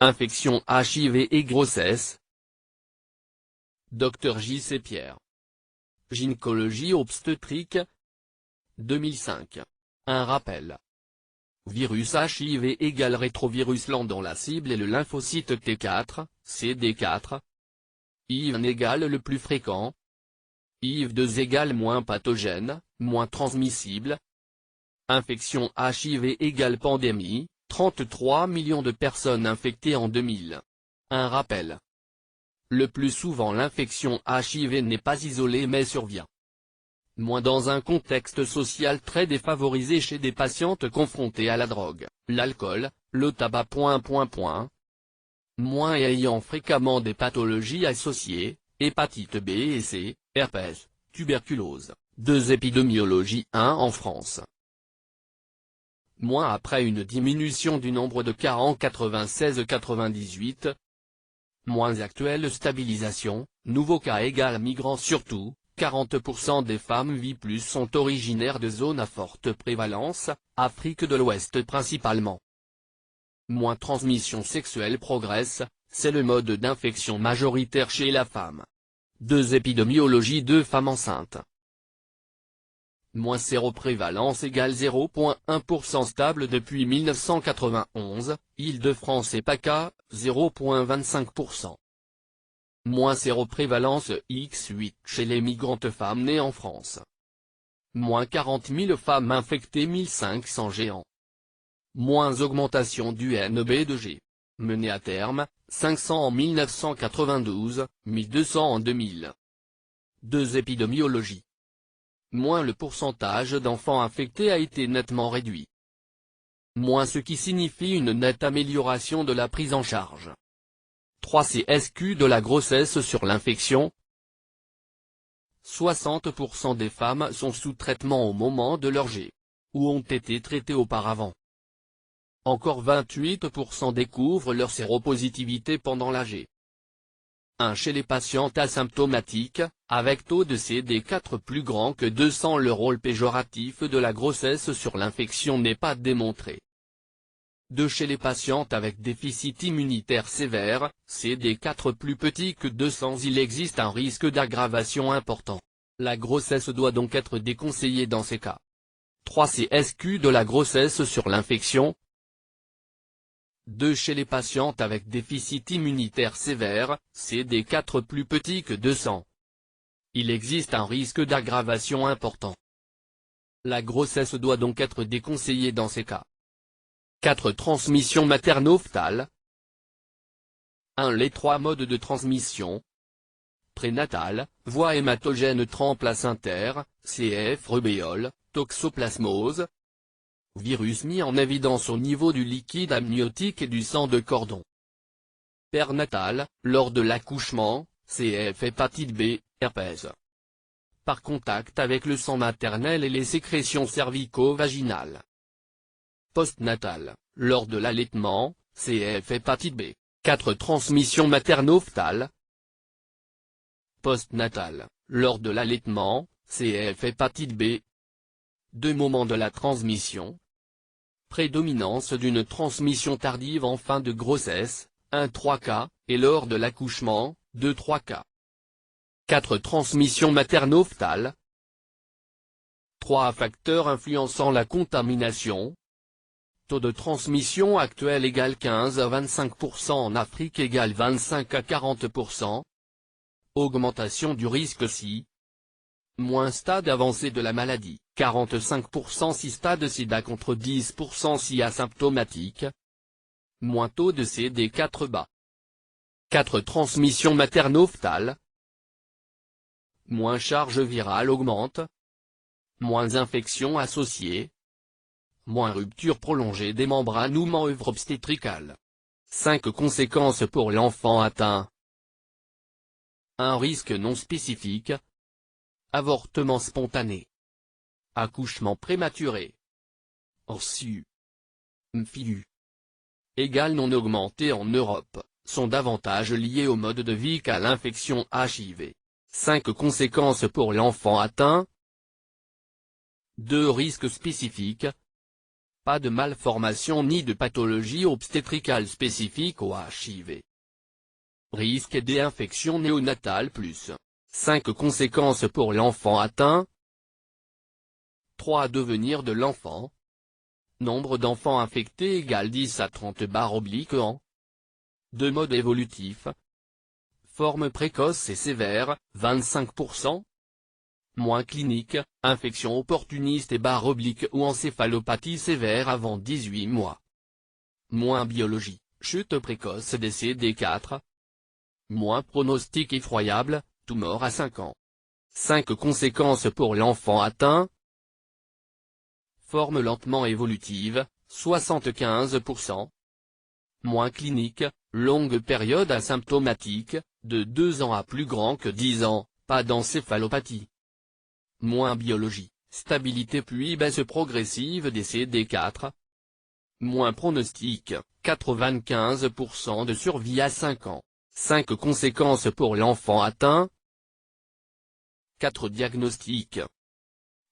Infection HIV et grossesse. Dr J.C. Pierre. Gynécologie obstétrique. 2005. Un rappel. Virus HIV égale rétrovirus land dont la cible est le lymphocyte T4, CD4. HIV égale le plus fréquent. HIV2 égale moins pathogène, moins transmissible. Infection HIV égale pandémie, 33 millions de personnes infectées en 2000. Un rappel. Le plus souvent l'infection HIV n'est pas isolée mais survient moins dans un contexte social très défavorisé chez des patientes confrontées à la drogue, l'alcool, le tabac. Moins et ayant fréquemment des pathologies associées, hépatite B et C, herpès, tuberculose. 2 Épidémiologie 1 en France. Moins après une diminution du nombre de cas en 96-98. Moins actuelle stabilisation, nouveaux cas égale migrants surtout, 40% des femmes VIH+ sont originaires de zones à forte prévalence, Afrique de l'Ouest principalement. Moins transmission sexuelle progresse, c'est le mode d'infection majoritaire chez la femme. 2 Épidémiologie 2 femmes enceintes. Moins séroprévalence égale 0,1% stable depuis 1991, Île-de-France et PACA, 0,25%. Moins séroprévalence X8 chez les migrantes femmes nées en France. Moins 40 000 femmes infectées 1500 géants. Moins augmentation du NB2G. Mené à terme, 500 en 1992, 1200 en 2000. 2 Épidémiologie. Moins le pourcentage d'enfants infectés a été nettement réduit. Moins ce qui signifie une nette amélioration de la prise en charge. 3 CSQ de la grossesse sur l'infection. 60% des femmes sont sous traitement au moment de leur G. Ou ont été traitées auparavant. Encore 28% découvrent leur séropositivité pendant la G. 1 chez les patientes asymptomatiques, avec taux de CD4 plus grand que 200. Le rôle péjoratif de la grossesse sur l'infection n'est pas démontré. 2 chez les patientes avec déficit immunitaire sévère, CD4 plus petit que 200. Il existe un risque d'aggravation important. La grossesse doit donc être déconseillée dans ces cas. 3 CSQ de la grossesse sur l'infection. 2 chez les patientes avec déficit immunitaire sévère, CD4 plus petit que 200. Il existe un risque d'aggravation important. La grossesse doit donc être déconseillée dans ces cas. 4 transmission materno-fœtale. 1 Les 3 modes de transmission. Prénatale, voie hématogène transplacentaire, CF rubéole, toxoplasmose. Virus mis en évidence au niveau du liquide amniotique et du sang de cordon. Pernatal, lors de l'accouchement, CF hépatite B, herpès. Par contact avec le sang maternel et les sécrétions cervico-vaginales. Postnatal, lors de l'allaitement, CF hépatite B. 4 transmission materno-fœtale. Postnatal, lors de l'allaitement, CF hépatite B. 2 moments de la transmission. Prédominance d'une transmission tardive en fin de grossesse, 1-3 cas, et lors de l'accouchement, 2-3 cas. 4 transmission materno-fœtale. 3 facteurs influençant la contamination. Taux de transmission actuel égale 15 à 25%, en Afrique égale 25 à 40%. Augmentation du risque si. Moins stade avancé de la maladie, 45% si stade sida contre 10% si asymptomatique. Moins taux de CD4 bas. 4 transmission materno-fœtale. Moins charge virale augmente. Moins infection associée. Moins rupture prolongée des membranes ou manœuvre obstétricale. 5 conséquences pour l'enfant atteint. Un risque non spécifique. Avortement spontané. Accouchement prématuré. Orsu. MFIU. Égale non augmenté en Europe, sont davantage liés au mode de vie qu'à l'infection HIV. 5 conséquences pour l'enfant atteint. 2 risques spécifiques. Pas de malformation ni de pathologie obstétricale spécifique au HIV. Risque des infections néonatales plus 5 conséquences pour l'enfant atteint. 3 Devenir de l'enfant. Nombre d'enfants infectés égale 10 à 30/an. 2 Mode évolutif. Forme précoce et sévère, 25%. Moins clinique, infection opportuniste et / ou encéphalopathie sévère avant 18 mois. Moins biologie, chute précoce des CD4. Moins pronostic effroyable, tout mort à 5 ans. 5 conséquences pour l'enfant atteint. Forme lentement évolutive, 75%. Moins clinique, longue période asymptomatique, de 2 ans à plus grand que 10 ans, pas d'encéphalopathie. Moins biologie, stabilité puis baisse progressive des CD4. Moins pronostic, 95% de survie à 5 ans. 5 conséquences pour l'enfant atteint. 4 Diagnostic.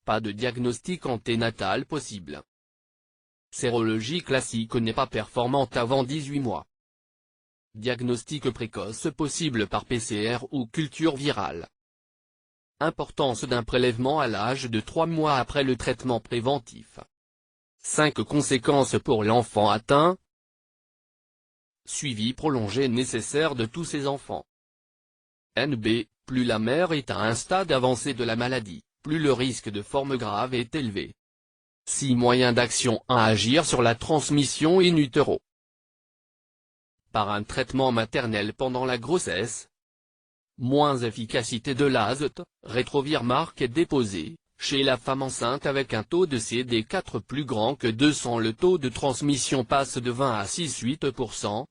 Pas de diagnostic anténatal possible. Sérologie classique n'est pas performante avant 18 mois. Diagnostic précoce possible par PCR ou culture virale. Importance d'un prélèvement à l'âge de 3 mois après le traitement préventif. 5 conséquences pour l'enfant atteint. Suivi prolongé nécessaire de tous ces enfants. NB, plus la mère est à un stade avancé de la maladie, plus le risque de forme grave est élevé. 6 Moyens d'action. 1 Agir sur la transmission in utero. Par un traitement maternel pendant la grossesse. Moins efficacité de l'azote, rétrovirmarque est déposé, chez la femme enceinte avec un taux de CD4 plus grand que 200. Le taux de transmission passe de 20 à 6,8%.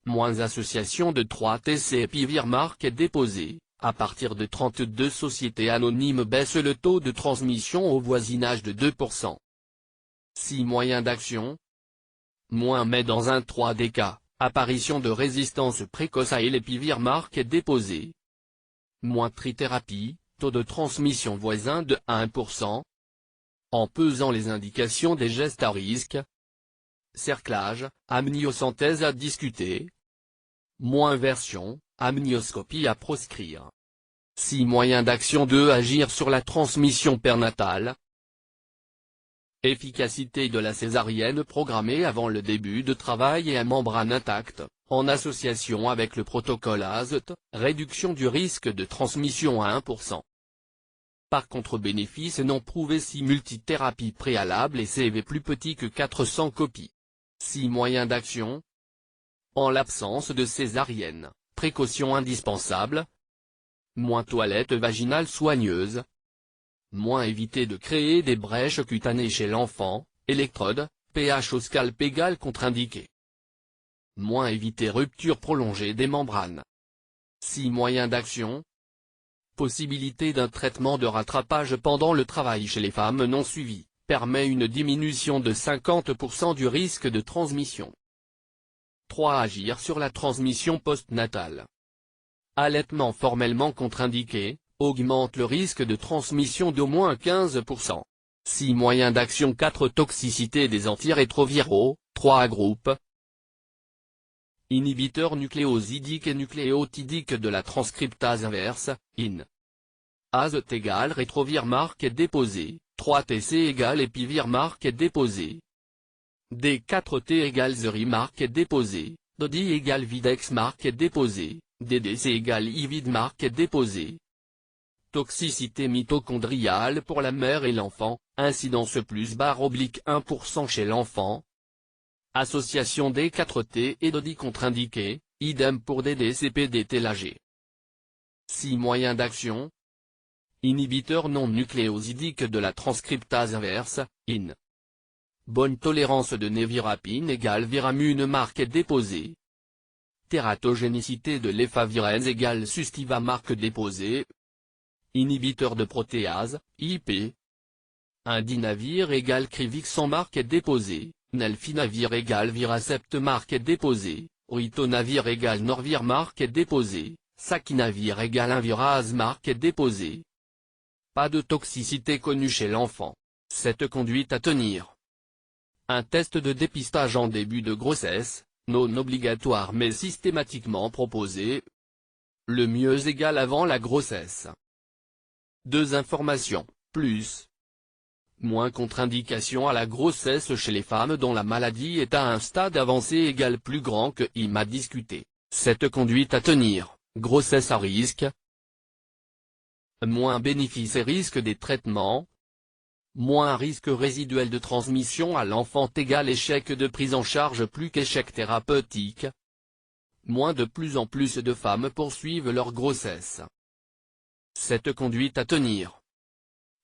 Moins association de 3-TC Epivirmarque est déposé, à partir de 32 sociétés anonymes baisse le taux de transmission au voisinage de 2%. 6 Moyens d'action. Moins mais dans un 3 des cas, apparition de résistance précoce à l'Epivirmarque est déposé. Moins trithérapie, taux de transmission voisin de 1%. En pesant les indications des gestes à risque. Cerclage, amniosynthèse à discuter. Moins version, amnioscopie à proscrire. 6 Moyens d'action. 2 Agir sur la transmission pernatale. Efficacité de la césarienne programmée avant le début de travail et à membrane intacte, en association avec le protocole azote, réduction du risque de transmission à 1%. Par contre bénéfice non prouvé si multithérapie préalable et CV plus petit que 400 copies. 6 Moyens d'action. En l'absence de césarienne, précaution indispensable. Moins toilette vaginale soigneuse. Moins éviter de créer des brèches cutanées chez l'enfant, électrode, pH au scalp égal contre-indiqué. Moins éviter rupture prolongée des membranes. 6 Moyens d'action. Possibilité d'un traitement de rattrapage pendant le travail chez les femmes non suivies, permet une diminution de 50% du risque de transmission. 3 Agir sur la transmission postnatale. Allaitement formellement contre-indiqué, augmente le risque de transmission d'au moins 15%. 6 Moyens d'action. 4 Toxicité des antirétroviraux, 3 groupes. Inhibiteur nucléosidique et nucléotidique de la transcriptase inverse, IN. Azote égale rétrovirmarque est déposé, 3-TC égale Epivirmarque est déposé. D4T égale Zerimarque est déposé, DODI égale Videxmarque est déposé, DDC égale Ividmarque est déposé. Toxicité mitochondriale pour la mère et l'enfant, incidence plus /1% chez l'enfant. Association D4T et DODI contre-indiqué, idem pour DDCP-DTLAG. 6 Moyens d'action. Inhibiteur non nucléosidique de la transcriptase inverse, IN. Bonne tolérance de névirapine égale viramune marque est déposée. Tératogénicité de l'efavirenz égale sustiva marque déposée. Inhibiteur de protéase, IP. Indinavir égale Crivix marque est déposé, Nelfinavir égale Viracept marque est déposé, Ritonavir égale Norvir marque est déposé, Sakinavir égale Invirase marque est déposé. Pas de toxicité connue chez l'enfant. Cette conduite à tenir. Un test de dépistage en début de grossesse, non obligatoire mais systématiquement proposé. Le mieux égal avant la grossesse. 2 informations, plus. Moins contre-indication à la grossesse chez les femmes dont la maladie est à un stade avancé égale plus grand que IM à discuter. Cette conduite à tenir, grossesse à risque. Moins bénéfices et risques des traitements. Moins risque résiduel de transmission à l'enfant égal échec de prise en charge plus qu'échec thérapeutique. Moins de plus en plus de femmes poursuivent leur grossesse. Cette conduite à tenir.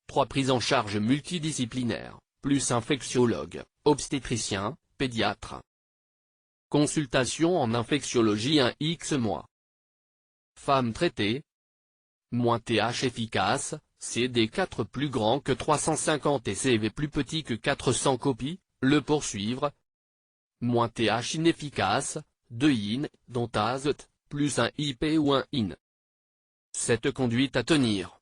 3 prises en charge multidisciplinaires, plus infectiologue, obstétricien, pédiatre. Consultation en infectiologie 1x mois. Femmes traitées. Moins TH efficace, CD4 plus grand que 350 et CV plus petit que 400 copies, le poursuivre. Moins TH inefficace, 2 IN, dont azote, plus un IP ou un IN. Cette conduite à tenir.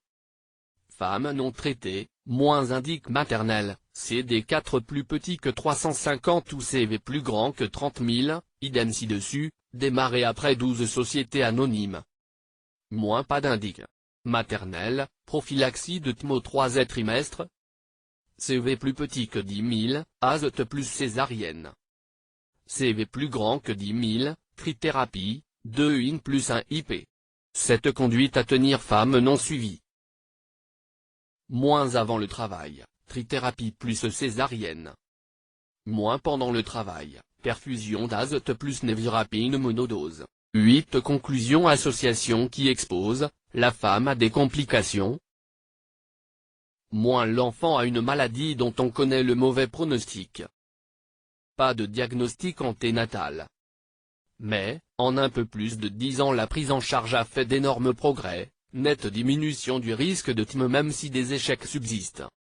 Femmes non traitées, moins indique maternelle, CD4 plus petit que 350 ou CV plus grand que 30 000, idem ci-dessus, démarré après 12 sociétés anonymes. Moins pas d'indique. Maternelle, prophylaxie de TMO 3e trimestre. CV plus petit que 10 000, azote plus césarienne. CV plus grand que 10 000, trithérapie, 2 IN plus 1 IP. Cette conduite à tenir femme non suivie. Moins avant le travail, trithérapie plus césarienne. Moins pendant le travail, perfusion d'azote plus névirapine monodose. 8 conclusions association qui expose, la femme à des complications. Moins l'enfant a une maladie dont on connaît le mauvais pronostic. Pas de diagnostic anténatal. Mais, en un peu plus de 10 ans la prise en charge a fait d'énormes progrès, nette diminution du risque de TME même si des échecs subsistent.